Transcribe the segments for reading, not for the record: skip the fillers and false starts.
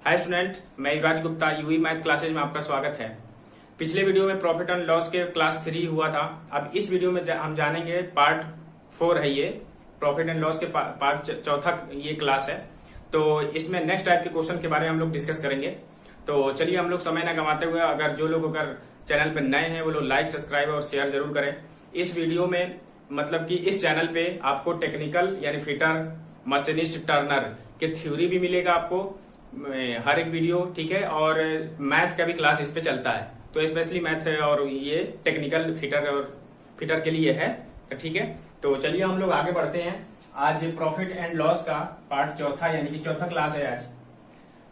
Hi student, मैं युवराज Gupta UV math classes में आपका स्वागत है। पिछले वीडियो में प्रॉफिट एंड लॉस के क्लास 3 हुआ था। अब इस वीडियो में हम जानेंगे पार्ट 4 है, ये प्रॉफिट एंड लॉस के पार्ट चौथा ये क्लास है। तो इसमें नेक्स्ट टाइप के क्वेश्चन के बारे में हम लोग डिस्कस करेंगे। तो चलिए हम लोग समय न गंवाते हुए, अगर जो लोग अगर चैनल पर नए हैं वो लोग लाइक, सब्सक्राइब और शेयर जरूर करें। इस वीडियो में मतलब कि इस चैनल पे आपको टेक्निकल यानी फिटर, मशीनिस्ट, टर्नर के थ्योरी भी मिलेगा आपको हर एक वीडियो, ठीक है। और मैथ का भी क्लास इस पे चलता है, तो स्पेशली मैथ और ये टेक्निकल फिटर के लिए है, ठीक है। तो चलिए हम लोग आगे बढ़ते हैं। आज प्रॉफिट एंड लॉस का पार्ट चौथा यानी कि चौथा क्लास है आज।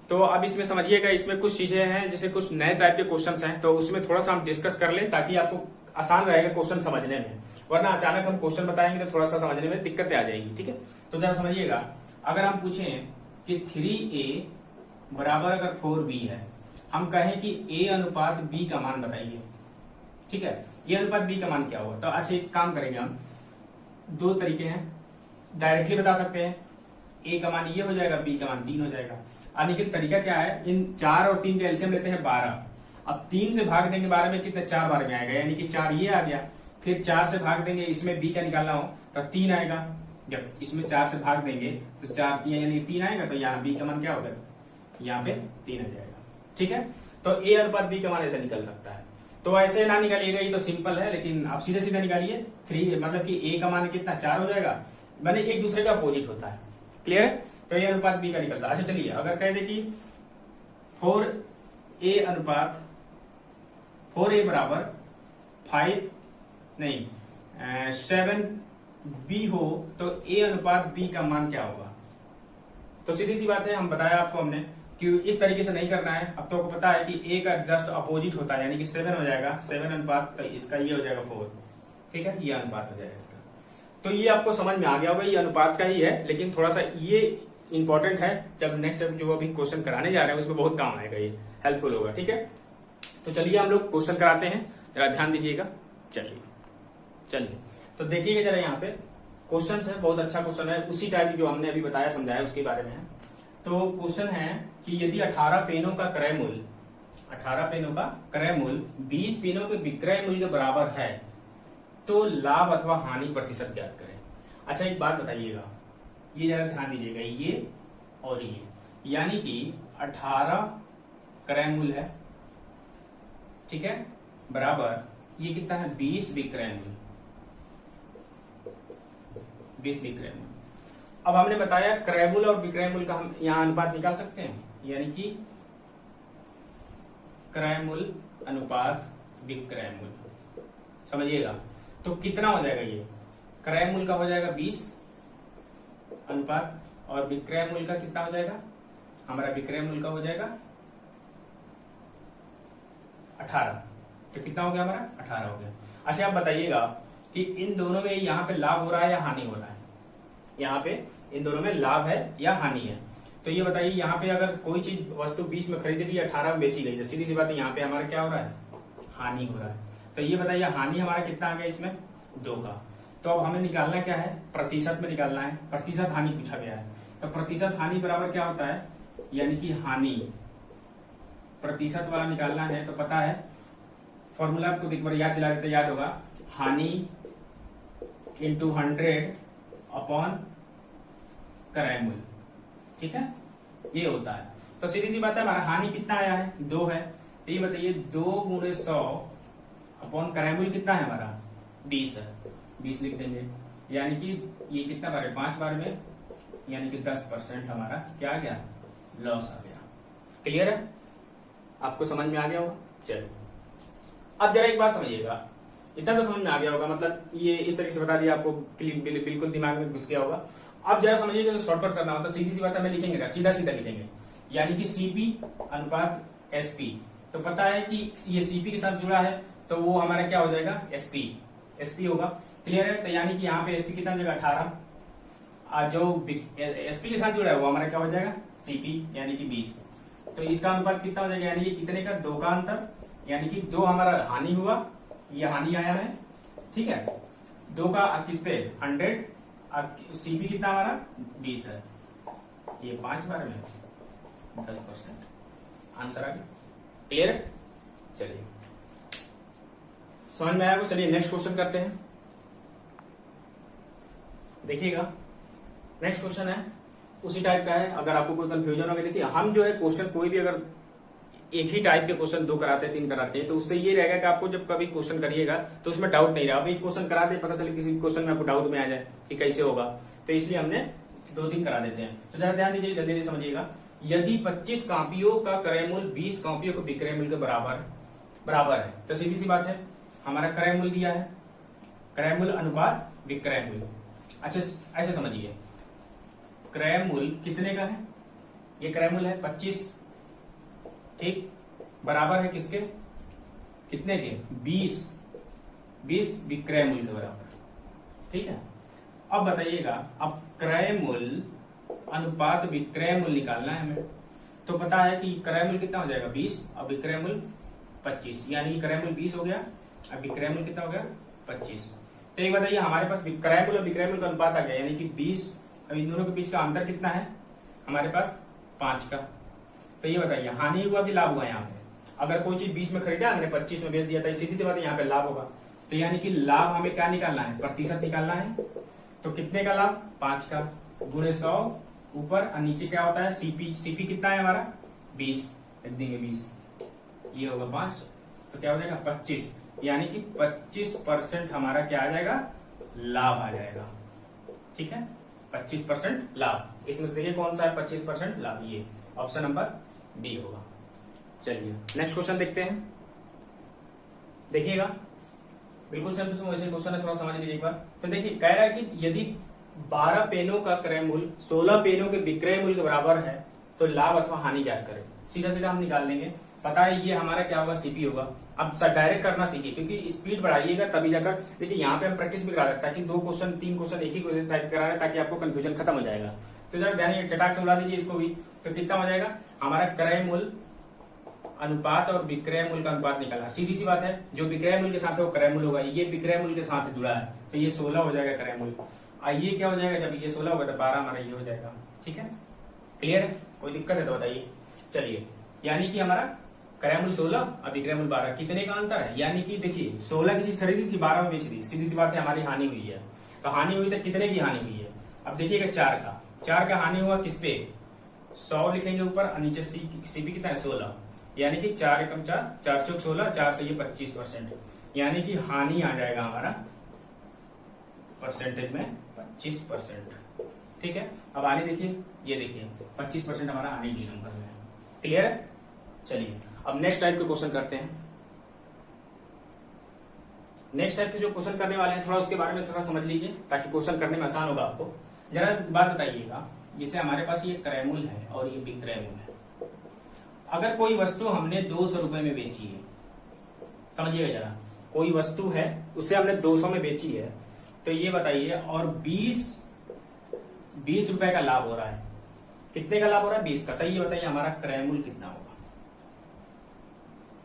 तो अब इसमें समझिएगा, इसमें कुछ चीजें हैं जैसे कुछ नए टाइप के क्वेश्चंस हैं, तो उसमें थोड़ा सा हम डिस्कस कर लें ताकि आपको आसान रहेगा क्वेश्चन समझने में। वरना अचानक हम क्वेश्चन बताएंगे तो थोड़ा सा समझने में दिक्कतें आ जाएंगी, ठीक है। तो जरा समझिएगा, अगर हम पूछें कि 3a बराबर अगर 4b है, हम कहें कि a अनुपात b का मान बताइए, ठीक है। a अनुपात b का मान क्या होगा? तो अच्छा एक काम करेंगे, हम दो तरीके हैं, डायरेक्टली बता सकते हैं। a का मान ये हो जाएगा, b का मान 3 हो जाएगा। अनिश्चित तरीका क्या है, इन 4 और 3 का एलसीएम लेते हैं 12। अब 3 से भाग देंगे 12 में, कितने 4 बार में आएगा, यानी कि 4 ये आ गया। फिर 4 से भाग देंगे, इसमें b का निकालना हो तो 3 आएगा। जब इसमें 4 से भाग देंगे तो 4 3 यानी 3 आएगा, तो यहाँ b का मान क्या होगा, यहाँ पे 3 आ जाएगा, ठीक है। तो a अनुपात b का मान ऐसे निकल सकता है। तो ऐसे ना निकालिएगा, ये तो सिंपल है, लेकिन आप सीधे सीधे निकालिए। 3 मतलब कि a का मान कितना 4 हो जाएगा, मैंने एक दूसरे का अपोजिट होता है, क्लियर है। तो a अनुपात b का निकलता है। अच्छा चलिए, अगर कह दे कि 4a अनुपात 4a बराबर 7b हो तो a अनुपात b का मान क्या होगा? तो सीधी सी बात है, हम बताया आपको हमने कि इस तरीके से नहीं करना है। अब तो आपको पता है कि a का जस्ट अपोजिट होता है, यानी कि 7 हो जाएगा, 7 अनुपात, तो इसका ये हो जाएगा 4, ठीक है, ये अनुपात हो जाएगा इसका। तो ये आपको समझ में आ गया होगा, ये अनुपात का ही है, लेकिन थोड़ा सा ये इंपॉर्टेंट है। जब नेक्स्ट जो अभी क्वेश्चन कराने जा रहे हैं उसमें बहुत काम आएगा, ये हेल्पफुल होगा, ठीक है। तो चलिए हम लोग क्वेश्चन कराते हैं, जरा ध्यान दीजिएगा। चलिए तो देखिएगा जरा, यहाँ पे क्वेश्चन है, बहुत अच्छा क्वेश्चन है, उसी टाइप जो हमने अभी बताया समझाया उसके बारे में है। तो क्वेश्चन है कि यदि 18 पेनों का क्रय मूल्य 20 पेनों के विक्रय मूल्य के बराबर है तो लाभ अथवा हानि प्रतिशत ज्ञात करें। अच्छा एक बात बताइएगा, ये जरा ध्यान दीजिएगा, ये और ये, यानी कि 18 क्रय मूल्य है, ठीक है, बराबर ये कितना है 20 विक्रय मूल्य, 20 विक्रय मूल्य। अब हमने बताया क्रय मूल्य और विक्रय मूल्य का हम यहां अनुपात निकाल सकते हैं, यानी कि क्रय मूल्य अनुपात विक्रय मूल्य, समझिएगा। तो कितना हो जाएगा, ये क्रय मूल्य का हो जाएगा 20 अनुपात, और विक्रय मूल्य का कितना हो जाएगा, हमारा विक्रय मूल्य का हो जाएगा 18। तो कितना हो गया हमारा, 18 हो गया। अच्छा आप बताइएगा कि इन दोनों में यहाँ पे लाभ हो रहा है या हानि हो रहा है? यहाँ पे इन दोनों में लाभ है या हानि है? तो ये बताइए, यहाँ पे अगर कोई चीज वस्तु 20 में खरीदी गई, 18 में बेची गई, तो सीधी सी बात है, यहाँ पे हमारा क्या हो रहा है, हानि हो रहा है। तो ये बताइए हानि हमारा कितना आ गया इसमें, 2 का। तो अब हमें निकालना क्या है, प्रतिशत में निकालना है, प्रतिशत हानि पूछा गया है। तो प्रतिशत हानि बराबर क्या होता है, यानी कि हानि प्रतिशत वाला निकालना है, तो पता है फॉर्मूला आपको एक बार याद दिला देते, याद होगा, हानि इंटू 100 अपॉन क्रय मूल्य, ठीक है, ये होता है। तो सीधी सी बात है, हमारा हानि कितना आया है, 2 है। तो ये बताइए 2 गुणे 100 अपॉन क्रय मूल्य कितना है हमारा, 20 है, 20 लिख देंगे, यानी कि ये कितना बार है, 5 बार में, यानी कि 10% हमारा क्या आ गया, लॉस आ गया। क्लियर है, आपको समझ में आ गया होगा। चलिए अब जरा एक बात समझिएगा, इतना तो समझ में आ गया होगा, मतलब ये इस तरीके से बता दिया आपको, बिल्कुल दिमाग में घुस गया होगा। अब जरा समझिएगा, शॉर्टकट करना होता, सीधी सी बात हमें लिखेंगे, सीधा सीधा लिखेंगे, यानी कि सीपी अनुपात एसपी। तो पता है कि ये सीपी के साथ जुड़ा है, तो वो हमारा क्या हो जाएगा, एसपी होगा। क्लियर है। तो यानी कि यहाँ पे एसपी कितना हो जाएगा, 18, जो एसपी के साथ जुड़ा है वो हमारा क्या हो जाएगा, सीपी, यानी कि 20। तो इसका अनुपात कितना हो जाएगा, यानी कि कितने का, 2 का अंतर, यानी कि 2 हमारा हानि हुआ, ये हानि आया है, ठीक है। 2 का किस पे, 100, सीपी कितना हमारा 20 है, ये 5 बार में, 10%। आंसर आ गया, क्लियर है। चलिए समझ में आया। चलिए नेक्स्ट क्वेश्चन करते हैं। देखिएगा नेक्स्ट क्वेश्चन है उसी टाइप का है। अगर आपको कोई कंफ्यूजन होगा, देखिए हम जो है क्वेश्चन कोई भी अगर एक ही टाइप के क्वेश्चन 2 कराते हैं 3 कराते हैं तो उससे ये रहेगा कि आपको जब कभी क्वेश्चन करिएगा तो उसमें डाउट नहीं रहा। अभी क्वेश्चन करा दे, पता चले किसी क्वेश्चन में आपको डाउट में आ जाए कि कैसे होगा, तो इसलिए हमने 2-3 करा देते हैं। तो जरा ध्यान दीजिए, जल्दी समझिएगा। यदि 25 कॉपियों का क्रय मूल्य 20 कॉपियों के विक्रय मूल्य के बराबर है, तो सीधी सी बात है हमारा क्रय मूल्य दिया है, क्रय मूल्य अनुपात विक्रय मूल्य। अच्छा ऐसे समझिए, क्रय मूल्य कितने का है, ये क्रय मूल्य है 25, ठीक, बराबर है किसके, कितने के, 20 विक्रय मूल्य के बराबर, ठीक है। अब बताइएगा, अब क्रय मूल्य अनुपात विक्रय मूल्य निकालना है हमें। तो पता है कि क्रय मूल्य कितना हो जाएगा 20 और विक्रय मूल्य 25, यानी क्रय मूल्य 20 हो गया, अब विक्रय मूल्य कितना हो गया 25। तो ये बताइए हमारे पास क्रय मूल्य और विक्रय मूल्य का अनुपात आ गया, यानी कि 20। अब इन दोनों के बीच का अंतर कितना है हमारे पास 5 का। तो ये बताइए हानि हुआ कि लाभ हुआ यहाँ पे। अगर कोई चीज 20 में खरीदा हमने 25 में बेच दिया था, सीधी सी बात है यहाँ पे लाभ होगा। तो यानी कि लाभ हमें क्या निकालना है, प्रतिशत निकालना है। तो कितने का लाभ, 5 का, गुणे 100 ऊपर और नीचे क्या होता है सीपी कितना है हमारा 20, लिख देंगे 20, ये होगा 5, तो क्या हो जाएगा 25, यानी कि 25% हमारा क्या आ जाएगा, लाभ आ जाएगा, ठीक है। 25% लाभ, इसमें से देखिए कौन सा है 25% लाभ, ये ऑप्शन नंबर बी होगा। चलिए नेक्स्ट क्वेश्चन देखते हैं। देखिएगा बिल्कुल सेम टू वैसे क्वेश्चन है, थोड़ा समझ लीजिए एक बार। तो देखिए कह रहा है कि यदि 12 पेनों का क्रय मूल्य 16 पेनों के विक्रय मूल्य के बराबर है तो लाभ अथवा हानि ज्ञात करें। सीधा सीधा हम निकाल लेंगे, पता है ये हमारा क्या होगा, सीपी होगा। अब डायरेक्ट करना सीखिए, क्योंकि स्पीड बढ़ाइएगा तभी जाकर। देखिए यहाँ पे हम प्रैक्टिस भी करा सकते हैं कि 2 क्वेश्चन 3 क्वेश्चन एक ही क्वेश्चन टाइप करा रहे हैं ताकि आपको कंफ्यूजन खत्म हो जाएगा। तो जरा ध्यान चटाक से उड़ा दीजिए इसको भी। तो कितना हो जाएगा हमारा क्रय मूल्य अनुपात और विक्रय मूल्य का अनुपात निकाला, सीधी सी बात है। जो विक्रय मूल्य के साथ है वो क्रय मूल्य होगा, ये विक्रय मूल्य के साथ जुड़ा है तो ये 16 हो जाएगा क्रय मूल्य। ये क्या हो जाएगा, जब ये 16 होगा तो 12 हमारा ये हो जाएगा, ठीक है। क्लियर है, कोई दिक्कत है तो बताइए। चलिए यानी कि हमारा क्रय मूल्य 16 और विक्रय मूल्य 12, कितने का अंतर है, यानी कि देखिए 16 की चीज खरीदी थी 12 में बेच दी, सीधी सी बात है हमारी हानि हुई है। तो हानि हुई तो कितने की हानि हुई है, अब देखिएगा 4 का हानि हुआ किस पे, 100 लिखेंगे ऊपर और नीचे सीपी कितना है 16, यानी कि 4 एकम 4, 4 चौक 16, 4 से ये 25%, यानी कि हानि आ जाएगा हमारा परसेंटेज में 25%, ठीक है। अब आगे देखिए, ये देखिए 25% हमारा हानि डी नंबर में है। क्लियर है। चलिए अब नेक्स्ट टाइप के क्वेश्चन करते हैं। नेक्स्ट टाइप के जो क्वेश्चन करने वाले हैं थोड़ा उसके बारे में थोड़ा समझ लीजिए ताकि क्वेश्चन करने में आसान होगा आपको। जरा बात बताइएगा, जैसे हमारे पास ये क्रय मूल्य है और ये विक्रय मूल्य है। अगर कोई वस्तु हमने 200 रुपए में बेची है, समझिएगा जरा, कोई वस्तु है उसे हमने 200 में बेची है, तो ये बताइए, और 20 रुपए का लाभ हो रहा है। कितने का लाभ हो रहा है, 20 का। तो ये बताइए हमारा क्रय मूल्य कितना होगा,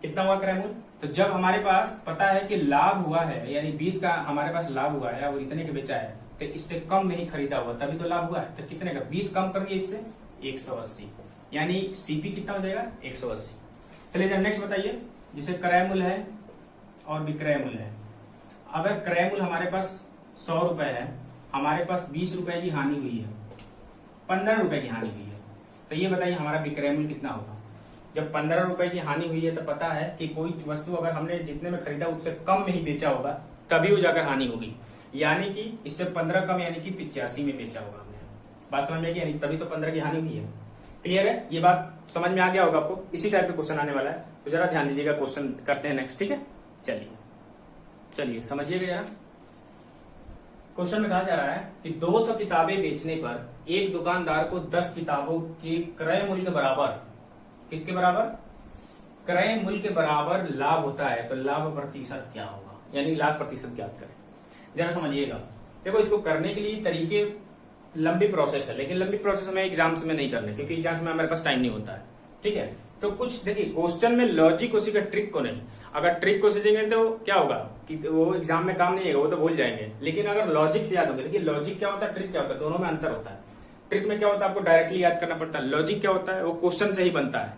कितना हुआ क्रय मूल्य। तो जब हमारे पास पता है कि लाभ हुआ है, यानी 20 का हमारे पास लाभ हुआ है, वो इतने के बेचा है, तो इससे कम में ही खरीदा हुआ तभी तो लाभ हुआ है। तो कितने का, 20 कम करिए इससे 180, यानी सीपी कितना हो जाएगा 180। चलिए जरा नेक्स्ट बताइए, जैसे क्रय मूल्य है और विक्रय मूल्य है। अगर क्रय मूल्य हमारे पास 100 रुपए है, हमारे पास 20 रुपए की हानि हुई है, 15 रुपए की हानि हुई है, तो ये बताइए हमारा विक्रय मूल्य कितना होगा। जब 15 रुपए की हानि हुई है तो पता है कि कोई वस्तु अगर हमने जितने में खरीदा उससे कम में ही बेचा होगा तभी वो जाकर हानि होगी, यानी कि इससे 15 कम, यानी कि 85 में बेचा होगा हमने। बात समझ में आई, तभी तो 15 की हानि हुई है। क्लियर है, ये बात समझ में आ गया होगा आपको। इसी टाइप के क्वेश्चन आने वाला है, तो जरा ध्यान दीजिएगा। क्वेश्चन करते हैं नेक्स्ट, ठीक है। चलिए समझिएगा जरा। क्वेश्चन में कहा जा रहा है कि 200 किताबें बेचने पर एक दुकानदार को 10 किताबों के क्रय मूल्य के बराबर, किसके बराबर, क्रय मूल्य के बराबर लाभ होता है, तो लाभ प्रतिशत क्या होगा, यानी लाभ प्रतिशत ज्ञात करें। जरा समझिएगा, देखो इसको करने के लिए तरीके लंबी प्रोसेस है, लेकिन लंबी प्रोसेस हमें एग्जाम्स में नहीं करने, क्योंकि एग्जाम्स में हमारे पास टाइम नहीं होता है, ठीक है। तो कुछ देखिए क्वेश्चन में लॉजिक को सीखा, ट्रिक को नहीं। अगर ट्रिक को सीखेंगे तो क्या होगा कि वो एग्जाम में काम नहीं आएगा, वो तो भूल जाएंगे। लेकिन अगर लॉजिक से याद होगा, देखिए लॉजिक क्या होता है, ट्रिक क्या होता है, दोनों में अंतर होता है। ट्रिक में क्या होता है, आपको डायरेक्टली याद करना पड़ता है। लॉजिक क्या होता है, वो क्वेश्चन से ही बनता है।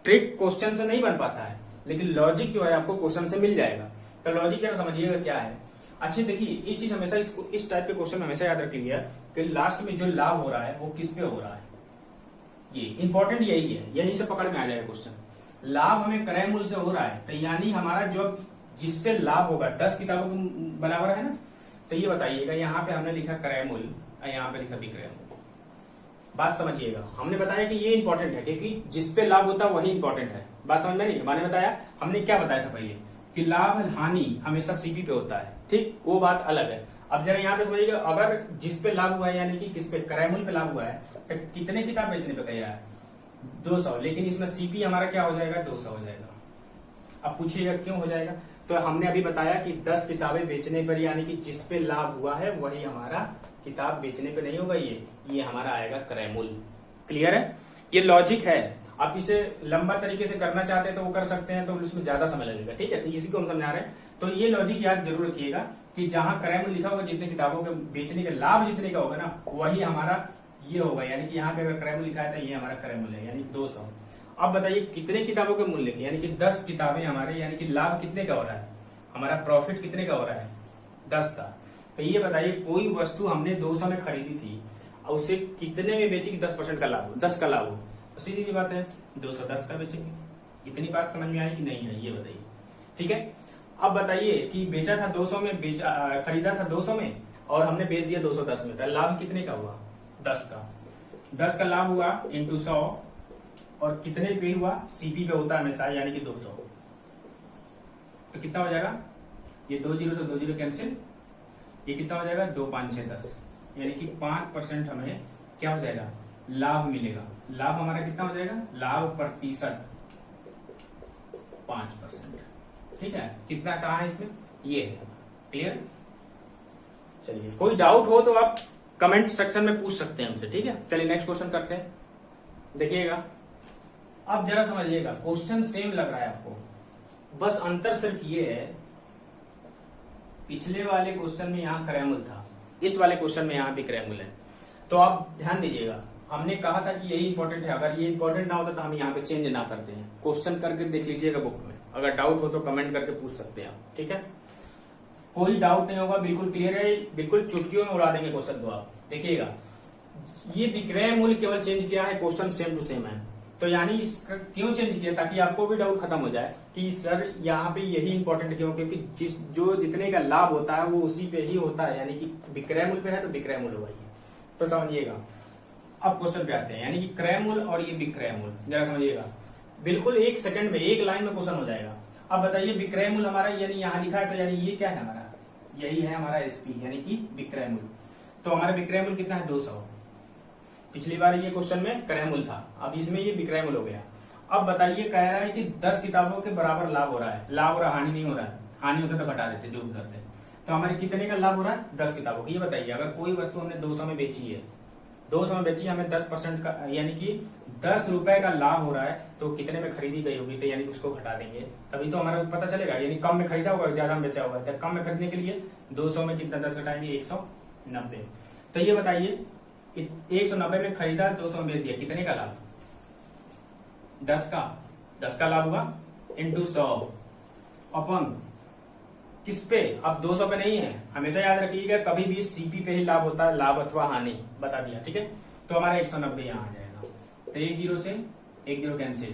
ट्रिक क्वेश्चन से नहीं बन पाता है, लेकिन लॉजिक जो है आपको क्वेश्चन से मिल जाएगा। तो लॉजिक क्या समझिएगा क्या है। अच्छे देखिए, ये चीज हमेशा इसको इस टाइप के क्वेश्चन हमेशा याद रखिएगा कि लास्ट में जो लाभ हो रहा है वो किस पे हो रहा है। ये इंपॉर्टेंट यही है, यही से पकड़ में आ जाएगा क्वेश्चन। लाभ हमें क्रय मूल्य से हो रहा है, तो यानी हमारा जो जिससे लाभ होगा 10 किताबों के बराबर है ना। तो ये बताइएगा, यहाँ पे हमने लिखा क्रय मूल्य और यहाँ पे लिखा विक्रय मूल्य। बात समझिएगा, हमने बताया कि ये इंपॉर्टेंट है क्योंकि जिसपे लाभ होता है वही इंपॉर्टेंट है। बात समझ में नहीं, मैंने बताया, हमने क्या बताया था पहले कि लाभ हानि हमेशा सीपी पे होता है, ठीक, वो बात अलग है। अब जरा यहाँ पे समझिएगा, अगर जिस पे लाभ हुआ है यानी कि किस पे, क्रय मूल्य पे लाभ हुआ है, तो कितने किताब बेचने पे कह रहा है 200, लेकिन इसमें सीपी हमारा क्या हो जाएगा 200 हो जाएगा। अब पूछिएगा क्यों हो जाएगा, तो हमने अभी बताया कि 10 किताबें बेचने पर यानी कि जिस पे लाभ हुआ है वही हमारा किताब बेचने पे नहीं होगा, ये हमारा आएगा क्रय मूल्य। क्लियर है, ये लॉजिक है। आप इसे लंबा तरीके से करना चाहते हैं तो वो कर सकते हैं, तो उसमें ज्यादा समय लगेगा, ठीक है। तो इसी को हम समझा रहे हैं। तो ये लॉजिक याद जरूर रखिएगा कि जहां क्रय मूल्य लिखा होगा, जितने किताबों के बेचने का लाभ जितने का होगा ना, वही हमारा ये होगा। यानी कि यहाँ पे अगर क्रय मूल्य लिखा है तो ये हमारा क्रय मूल्य है, यानी 200। अब बताइए कितने किताबों के मूल्य, यानी कि 10 किताबें हमारे, यानी कि लाभ कितने का हो रहा है, हमारा प्रॉफिट कितने का हो रहा है 10 का। तो ये बताइए, कोई वस्तु हमने 200 में खरीदी थी और उसे कितने में बेची कि 10% का लाभ हो, 10 का लाभ हो, तो सीधी सी बात है 210 का बेचेंगे। इतनी बात समझ में आई कि नहीं है, ये बताइए, ठीक है। अब बताइए कि बेचा था 200 में, खरीदा था 200 में और हमने बेच दिया 210 में, तो लाभ कितने का हुआ 10 का। 10 का लाभ हुआ इंटू 100, और कितने पे हुआ, सीपी पे होता है हमेशा, यानी कि 200। तो कितना हो जाएगा, ये 2 जीरो से 2 जीरो कैंसिल, ये कितना हो जाएगा 2 5 6 10, यानी कि 5% हमें क्या हो जाएगा लाभ मिलेगा। लाभ हमारा कितना हो जाएगा, लाभ प्रतिशत 5%, ठीक है। कितना कहा है इसमें, ये है। क्लियर, चलिए कोई डाउट हो तो आप कमेंट सेक्शन में पूछ सकते हैं हमसे, ठीक है। चलिए नेक्स्ट क्वेश्चन करते हैं, देखिएगा। अब जरा समझिएगा, क्वेश्चन सेम लग रहा है आपको, बस अंतर सिर्फ ये है, पिछले वाले क्वेश्चन में यहाँ क्रय मूल्य था, इस वाले क्वेश्चन में यहाँ भी क्रय मूल्य है। तो आप ध्यान दीजिएगा, हमने कहा था कि यही इंपॉर्टेंट है। अगर ये इंपॉर्टेंट ना होता तो हम यहाँ पे चेंज ना करते हैं। क्वेश्चन करके देख लीजिएगा बुक में, अगर डाउट हो तो कमेंट करके पूछ सकते हैं आप, ठीक है। कोई डाउट नहीं होगा, बिल्कुल क्लियर है, बिल्कुल चुटकियों में उड़ा देंगे क्वेश्चन को आप। देखिएगा, ये विक्रय मूल्य केवल चेंज किया है, क्वेश्चन सेम टू सेम है। तो यानी इसका क्यों चेंज किया, ताकि आपको भी डाउट खत्म हो जाए कि सर यहाँ पे यही इंपॉर्टेंट क्यों, क्योंकि जितने का लाभ होता है वो उसी पे ही होता है, यानी कि विक्रय मूल्य पे है तो विक्रय मूल्य होगा। तो समझिएगा, अब क्वेश्चन पे आते हैं, यानी कि क्रय मूल्य और ये विक्रय मूल्य, जरा समझिएगा, बिल्कुल 1 सेकंड में 1 लाइन में क्वेश्चन हो जाएगा। अब बताइए विक्रय मूल्य हमारा, यानी यहाँ लिखा है, तो यानी ये क्या है हमारा, यही है हमारा एसपी, यानी कि विक्रय मूल्य। तो हमारा विक्रय मूल्य कितना है 200। पिछली बार ये क्वेश्चन में क्रय मूल्य था, अब इसमें ये विक्रय मूल्य हो गया। अब बताइए, कह रहा है कि 10 किताबों के बराबर लाभ हो रहा है, लाभ हो रहा है, हानि नहीं हो रहा है, हानि होता तो घटा देते, जो भी करते। तो हमारे कितने का लाभ हो रहा है 10 किताबों का। ये बताइए, अगर कोई वस्तु हमने 200 में बेची है, 200 में बेची, हमें 10% का यानी कि 10 रुपए का लाभ हो रहा है, तो कितने में खरीदी गई होगी, तो यानी उसको घटा देंगे, तभी तो हमारा पता चलेगा। यानी कम में खरीदा होगा, ज्यादा में बेचा होगा, तो कम में खरीदने के लिए 200 में कितना 10 घटाएंगे 190। तो ये बताइए 190 में खरीदा, 200 में बेच दिया, कितने का लाभ 10 का लाभ हुआ इंटू 100 अपन किस पे, अब 200 पे नहीं है, हमेशा याद रखिएगा कभी भी सीपी पे ही लाभ होता है, लाभ अथवा हानि, बता दिया, ठीक है। तो हमारा 190 यहाँ आ जाएगा, तो 1 जीरो से 1 जीरो कैंसिल,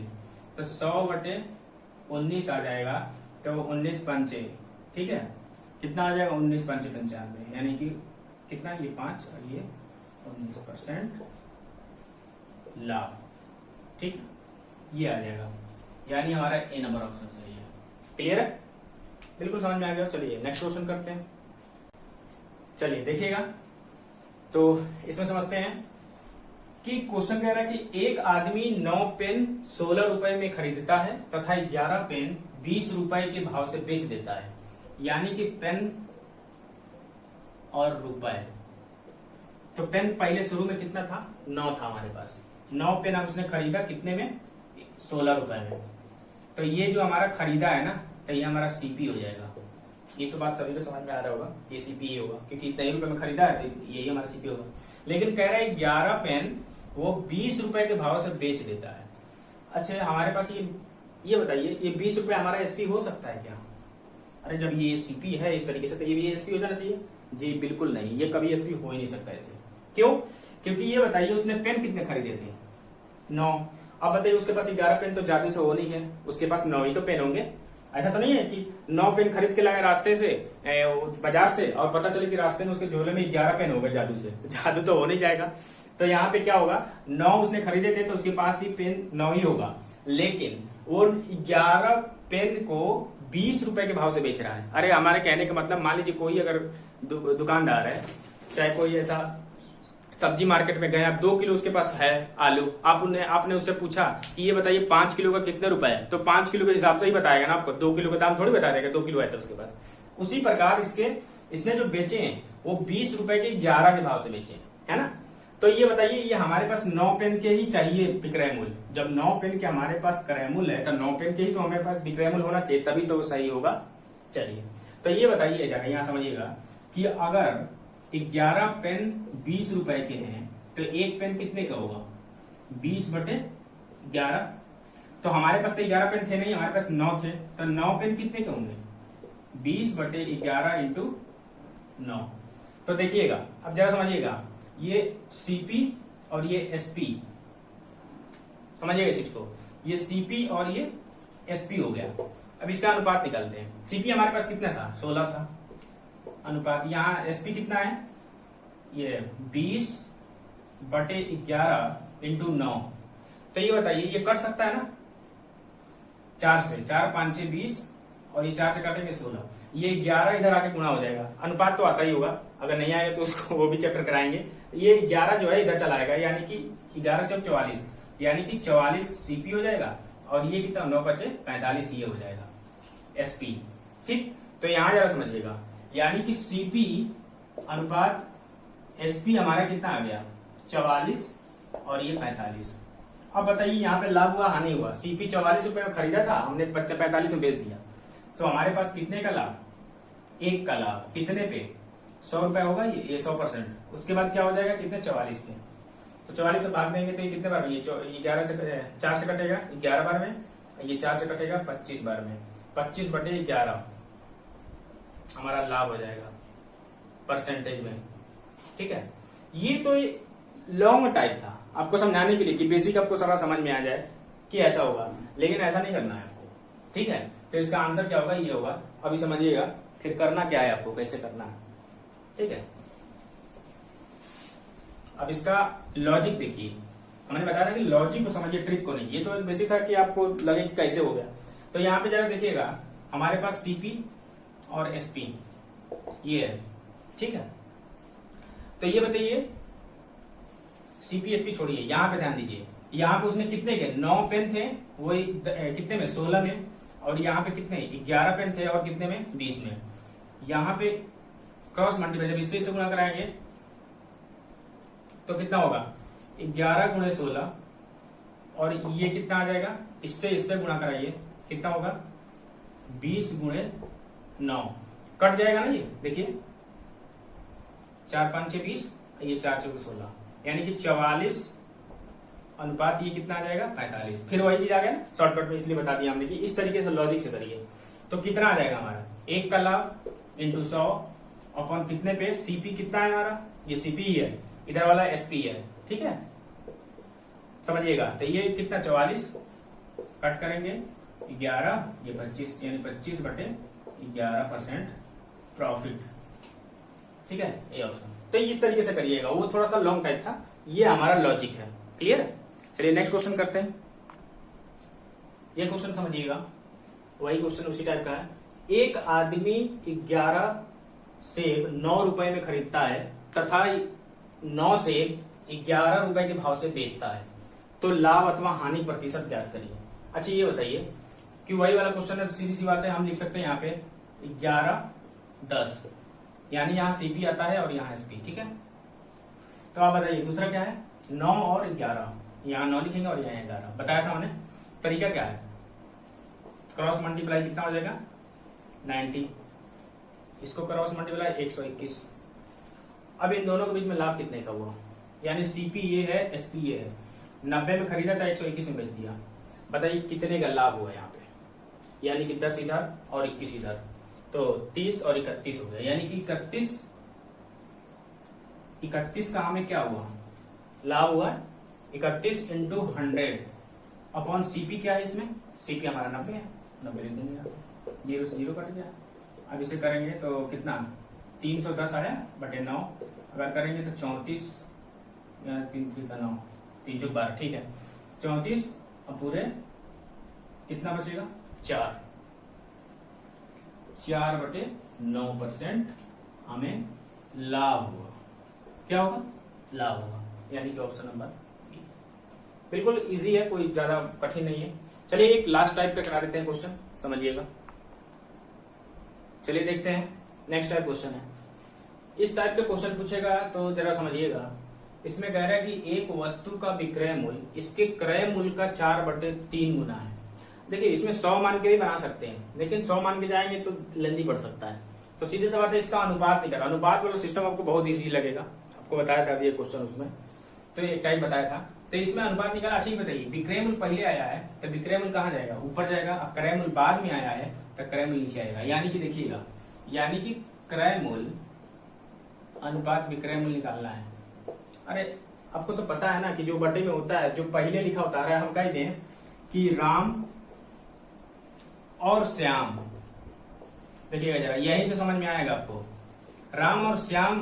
तो 100/19 आ जाएगा, तो 19 पंचे, ठीक है, कितना आ जाएगा 19 पंचे 95, यानी कि कितना, ये 5 और ये 19% लाभ, ठीक, ये आ जाएगा, यानी हमारा ए नंबर ऑप्शन सही है। क्लियर है, बिल्कुल समझ में आ गया। चलिए नेक्स्ट क्वेश्चन करते हैं। चलिए देखिएगा, तो इसमें समझते हैं कि क्वेश्चन कह रहा है कि एक आदमी 9 पेन 16 रुपए में खरीदता है तथा 11 पेन 20 रुपए के भाव से बेच देता है, यानी कि पेन और रुपए। तो पेन पहले शुरू में कितना था 9 था हमारे पास, 9 पेन उसने खरीदा कितने में 16 रुपए में। तो ये जो हमारा खरीदा है ना, तो ये हमारा सीपी हो जाएगा। ये तो बात सभी को समझ में आ रहा होगा, ये सीपी ही होगा, क्योंकि इतने रुपए में खरीदा है तो यही हमारा सीपी होगा। लेकिन कह रहा है 11 पेन वो 20 रुपए के भाव से बेच देता है। अच्छा हमारे पास ये बताइए, ये 20 रुपए हमारा एसपी हो सकता है क्या? अरे जब ये सीपी है इस तरीके से तो ये भी एसपी हो जाना चाहिए। जी बिल्कुल नहीं, ये कभी एसपी हो ही नहीं सकता ऐसे। क्यों? क्योंकि ये बताइए उसने पेन कितने खरीदे थे? 9। अब बताइए उसके पास 11 पेन तो जादू से हो नहीं है, उसके पास 9 ही तो पेन होंगे। ऐसा तो नहीं है कि 9 पेन खरीद के लाए रास्ते से बाजार से और पता चले कि रास्ते में उसके झोले में 11 पेन हो गए जादू से, तो जादू तो हो नहीं जाएगा। तो यहाँ पे क्या होगा, 9 उसने खरीदे थे तो उसके पास भी पेन 9 ही होगा, लेकिन वो 11 पेन को 20 रुपए के भाव से बेच रहा है। अरे हमारे कहने का मतलब, मान लीजिए कोई अगर दुकानदार है, चाहे कोई ऐसा सब्जी मार्केट में गए, आप 2 किलो उसके पास है आलू, आपने उससे पूछा कि ये बताइए 5 किलो का कितने रुपए है, तो 5 किलो के हिसाब से ही बताएगा ना आपको, 2 किलो का दाम थोड़ी बता देगा, 2 किलो है तो उसके पास। उसी प्रकार इसने जो बेचे हैं वो 20 रुपए के 11 के भाव से बेचे, है ना। तो ये बताइए, ये हमारे पास 9 पेन के ही चाहिए विक्रय मूल्य। जब 9 पेन के हमारे पास क्रय मूल्य है तो 9 पेन के ही तो हमारे पास विक्रय मूल्य होना चाहिए, तभी तो सही होगा। चलिए तो ये बताइए जरा, यहाँ समझिएगा कि अगर 11 पेन 20 रुपए के हैं तो एक पेन कितने का होगा? 20/11। तो हमारे पास तो 11 पेन थे नहीं, हमारे पास 9 थे, तो 9 पेन कितने के होंगे? 20/11 × 9। तो देखिएगा, अब जरा समझिएगा, ये सीपी और ये एसपी, समझिएगा इस चीज को, ये सीपी और ये एसपी हो गया। अब इसका अनुपात निकालते हैं। सीपी हमारे पास कितना था? 16 था अनुपात। यहाँ एसपी कितना है? ये 20/11 × 9। तो ये बताइए, ये कट सकता है ना 4 से, 4 5 6 20 और ये 4 से काटेंगे 16, ये 11 इधर आके गुणा हो जाएगा। अनुपात तो आता ही होगा, अगर नहीं आएगा तो उसको वो भी चैप्टर कराएंगे। ये 11 जो है इधर चला आएगा, यानी कि 11 × 44, यानी कि 44 सीपी हो जाएगा, और ये कितना 9 × 45 ये हो जाएगा एसपी। ठीक, तो यहां जरा समझिएगा, यानी कि सीपी अनुपात एसपी हमारा कितना आ गया? 44 और ये 45। अब बताइए यहाँ पे लाभ हुआ हानि हुआ? सीपी 44 रुपए में खरीदा था, हमने 45 में बेच दिया, तो हमारे पास कितने का लाभ? 1 का लाभ। कितने पे? 100 रुपए होगा ये 100%। उसके बाद क्या हो जाएगा? कितने? 44 पे। तो 44 से भाग देंगे तो ये कितने बार में? ये 11 से 4 से कटेगा 11 बार में, ये 4 से कटेगा 25 बार में। 25/11 हमारा लाभ हो जाएगा परसेंटेज में। ठीक है, ये तो लॉन्ग टाइप था आपको समझाने के लिए कि बेसिक आपको सारा समझ में आ जाए कि ऐसा होगा, लेकिन ऐसा नहीं करना है आपको। ठीक है, तो इसका आंसर क्या होगा? ये होगा। अभी समझिएगा फिर करना क्या है आपको, कैसे करना है। ठीक है, अब इसका लॉजिक देखिए, हमने बताया था कि लॉजिक को समझिए, ट्रिक को नहीं। ये तो एक बेसिक था कि आपको लगे कि कैसे हो गया। तो यहाँ पे जरा देखिएगा, हमारे पास सीपी और एसपी ये है। ठीक है, तो ये बताइए, सीपी एसपी छोड़िए, यहाँ पे ध्यान दीजिए। यहाँ पे उसने कितने के 9 पेन थे, वही कितने में? 16 में। और यहाँ पे कितने? 11 पेन थे, और कितने में? 20 में। यहाँ पे क्रॉस मल्टीप्लाई, जब इससे गुणा कराएंगे तो कितना होगा? 11 × 16, और ये कितना आ जाएगा? इससे गुणा कराइए, कितना होगा? 20 × 9। कट जाएगा ना ये, देखिए 4 5 6 20, ये 4 4 16, यानी कि 44 अनुपात ये कितना आ जाएगा? 45। फिर वही चीज आ गया ना, शॉर्टकट में इसलिए बता दिया हमने कि इस तरीके से लॉजिक से करिए। तो कितना आ जाएगा हमारा? 1 का लाभ × 100 अपन कितने पे? सीपी कितना है हमारा? ये सीपी ही है, इधर वाला एसपी है। ठीक है, समझिएगा। तो ये कितना? 44 कट करेंगे 11, ये 25, यानी 25/11% प्रॉफिट। ठीक है, ये ऑप्शन। तो इस तरीके से करिएगा, वो थोड़ा सा लॉन्ग टाइप था, ये हमारा लॉजिक है। क्लियर है? चलिए नेक्स्ट क्वेश्चन करते हैं। ये क्वेश्चन समझिएगा, वही क्वेश्चन उसी टाइप का है। एक आदमी 11 सेब 9 रुपए में खरीदता है तथा 9 सेब 11 रुपए के भाव से बेचता है, तो लाभ अथवा हानि प्रतिशत ज्ञात करिए। अच्छा ये बताइए कि वही वाला क्वेश्चन है, सीधी सी बात है, हम लिख सकते हैं यहाँ पे 11 10, यानी यहाँ सीपी आता है और यहाँ एसपी। ठीक है, तो आप बताइए दूसरा क्या है? 9 और 11, यहाँ 9 लिखेंगे और यहाँ 11। बताया था हमने, तरीका क्या है? क्रॉस मल्टीप्लाई कितना हो जाएगा? 90, इसको क्रॉस मल्टीप्लाई 121। अब इन दोनों के बीच में लाभ कितने का हुआ? यानी सीपी ये है, एसपी ये है। 90 में खरीदा था, 121 में बेच दिया। बताइए कितने का लाभ हुआ यहाँ पे, यानी कि 10 इधर और 21 इधर, तो 30 और 31 हो गया, यानी कि 31 का हमें क्या हुआ, लाभ हुआ 31 इंटू 100 अपॉन सीपी। क्या है इसमें, सीपी हमारा 90 है, 90 लिख देंगे, 0 से 0 कट गया। अब इसे करेंगे तो कितना, 310 आया बटे 9, अगर करेंगे तो 34, 3 3 का 9, 3 चौक 12, ठीक है 34, अब पूरे कितना बचेगा, 4 बटे 9% हमें लाभ हुआ। क्या होगा, लाभ होगा, यानी कि ऑप्शन नंबर बी। बिल्कुल इजी है, कोई ज्यादा कठिन नहीं है। चलिए एक लास्ट टाइप का करा देते हैं क्वेश्चन, समझिएगा। चलिए देखते हैं, नेक्स्ट टाइप क्वेश्चन है। इस टाइप के क्वेश्चन पूछेगा तो जरा समझिएगा। इसमें कह रहा है कि एक वस्तु का विक्रय मूल्य इसके क्रय मूल्य का 4/3 गुना है। देखिए इसमें 100 मान के भी बना सकते हैं, लेकिन 100 मान के जाएंगे तो लेंदी पड़ सकता है, तो सीधे सी बात है इसका अनुपात निकाला। अनुपात वाला सिस्टम आपको बहुत इजी लगेगा, आपको बताया था ये क्वेश्चन उसमें, तो एक टाइप बताया था। तो इसमें अनुपात निकाला। अच्छा ही बताइए, विक्रय मूल्य पहले आया है तो विक्रय मूल्य कहाँ जाएगा, ऊपर जाएगा। अब क्रय मूल्य बाद में आया है तो क्रय मूल्य नीचे आएगा। यानी कि देखिएगा, यानी कि क्रय मूल्य अनुपात विक्रय मूल्य निकालना है। अरे आपको तो पता है ना कि जो बटे में होता है, जो पहले लिखा होता है, हम कह दें कि राम और श्याम, देखिएगा जरा, यहीं से समझ में आएगा आपको। राम और श्याम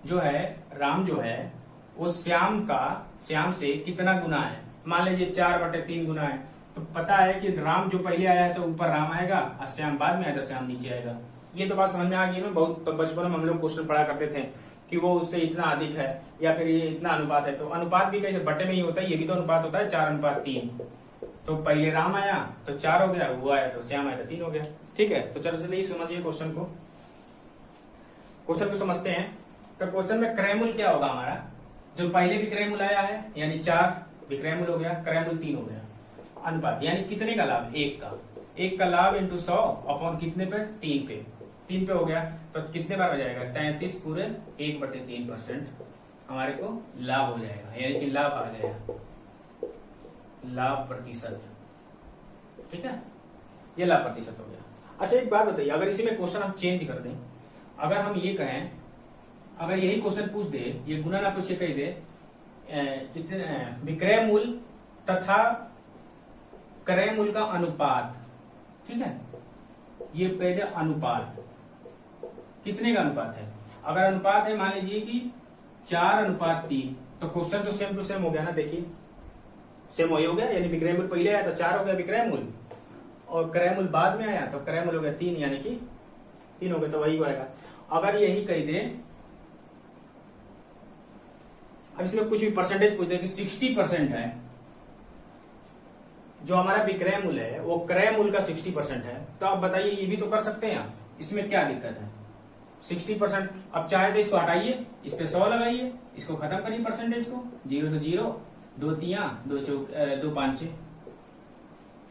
जो है, राम जो है वो श्याम से कितना गुना है, मान लीजिए 4/3 गुना है, तो पता है कि राम जो पहले आया है तो ऊपर राम आएगा और श्याम बाद में आया तो श्याम नीचे आएगा। ये तो बात समझ में आ गई ना। बहुत बचपन में हम लोग क्वेश्चन पढ़ा करते थे कि वो उससे इतना अधिक है या फिर ये इतना अनुपात है। तो अनुपात भी कैसे, बटे में ही होता है, ये भी तो अनुपात होता है 4:3। तो पहले राम आया तो 4 हो गया, वो आया तो श्याम आया तो 3 हो गया, ठीक है। तो चलो चलिए समझिए क्वेश्चन को समझते हैं। तो क्वेश्चन में क्रय मूल्य क्या होगा हमारा, जो पहले विक्रय मूल्य आया है यानी 4 विक्रय मूल्य हो गया, क्रय मूल्य 3 हो गया, अनुपात यानी कितने का लाभ, 1 का लाभ इंटू 100 अपॉन कितने पे, 3 पे हो गया। तो कितने बार हो जाएगा, 33 पूरे 1/3% हमारे को लाभ हो जाएगा, यानी कि लाभ आ जाएगा, लाभ प्रतिशत, ठीक है, ये लाभ प्रतिशत हो गया। अच्छा एक बात बताइए, अगर इसी में क्वेश्चन हम चेंज कर दें, अगर हम ये कहें, अगर यही क्वेश्चन पूछ दे, ये गुना ना पूछ के कह दे विक्रय मूल्य तथा क्रय मूल्य का अनुपात, ठीक है, ये पहले अनुपात कितने का अनुपात है। अगर अनुपात है मान लीजिए कि 4:3, तो क्वेश्चन तो सेम टू सेम हो गया ना, देखिए सेम वही हो गया, यानी विक्रय मूल्य पहले आया तो 4 हो गया विक्रय मूल्य, और क्रय मूल्य बाद में आया तो क्रय मूल्य हो गया 3, यानी कि 3 हो गया, तो वही होगा। अगर यही कह दे, अब इसमें कुछ भी परसेंटेज पूछ दे कि 60% है, जो हमारा विक्रय मूल्य है वो क्रय मूल्य का 60% है, तो आप बताइए ये भी तो कर सकते हैं आप, इसमें क्या दिक्कत है। 60%, अब चाहे तो इसको हटाइए, इस पे 100 लगाइए, इसको खत्म करिए परसेंटेज को, 0 से 0, 2 3 2 5,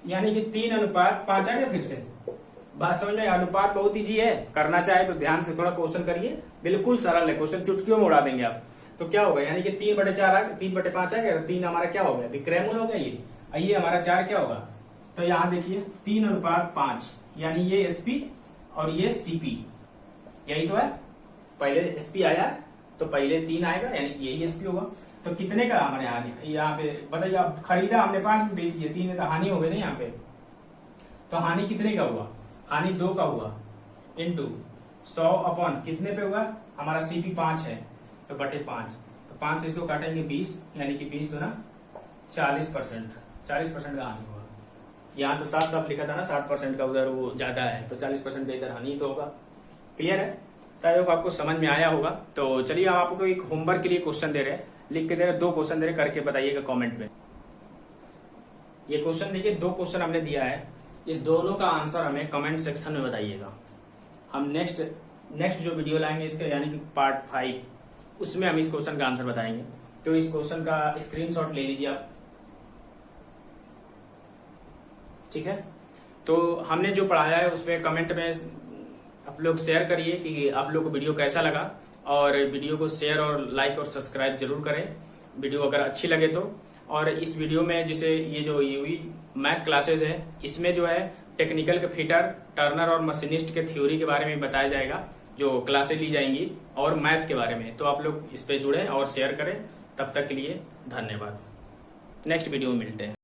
यानी कि 3:5 आ गया। फिर से बात समझ में, अनुपात बहुत ईजी है, करना चाहे तो ध्यान से थोड़ा क्वेश्चन करिए, बिल्कुल सरल है क्वेश्चन, चुटकियों में उड़ा देंगे आप। तो क्या होगा, यानी कि 3/4 आ गया, 3/5 आ गया, तो 3 हमारा क्या हो गया, विक्रय मूल्य हो गया ये हमारा 4 क्या होगा। तो यहाँ देखिए 3:5, यानी ये एसपी और ये सीपी, यही तो है, पहले एसपी आया तो पहले 3 आएगा, यानी कि यही एसपी होगा। तो कितने का हमारे यहाँ पे बताइए, आप खरीदा हमने 5 में, बेच दिया 3 में, तो हानि हो गई ना यहाँ पे। तो हानि कितने का हुआ, हानि 2 का हुआ, इंटू 100 अपॉन कितने पे हुआ, हमारा सीपी 5 है तो बटे 5, तो 5 से इसको काटेंगे 20, यानी कि 20 दूना 40%, 40% का हानि होगा। यहाँ तो साफ लिखा था ना 60% का, उधर वो ज्यादा है तो 40% का इधर हानि तो होगा। क्लियर है, तो आपको समझ में आया होगा। तो चलिए हम आपको एक होमवर्क के लिए क्वेश्चन दे रहे हैं, लिख के दे रहे, 2 क्वेश्चन दे रहे, करके बताइएगा कमेंट में। ये क्वेश्चन देखिए, 2 क्वेश्चन हमने दिया है, इस दोनों का आंसर हमें कमेंट सेक्शन में बताइएगा। हम नेक्स्ट जो वीडियो लाएंगे इसके, यानी कि पार्ट 5, उसमें हम इस क्वेश्चन का आंसर बताएंगे। तो इस क्वेश्चन का स्क्रीनशॉट ले लीजिए आप, ठीक है। तो हमने जो पढ़ाया है उसमें कमेंट में आप लोग शेयर करिए कि आप लोग को वीडियो कैसा लगा, और वीडियो को शेयर और लाइक और सब्सक्राइब जरूर करें वीडियो अगर अच्छी लगे तो। और इस वीडियो में जैसे ये जो यूवी मैथ क्लासेस है, इसमें जो है टेक्निकल के फिटर, टर्नर और मशीनिस्ट के थ्योरी के बारे में बताया जाएगा, जो क्लासेस ली जाएंगी, और मैथ के बारे में। तो आप लोग इस पे जुड़ें और शेयर करें। तब तक के लिए धन्यवाद। नेक्स्ट वीडियो में मिलते हैं।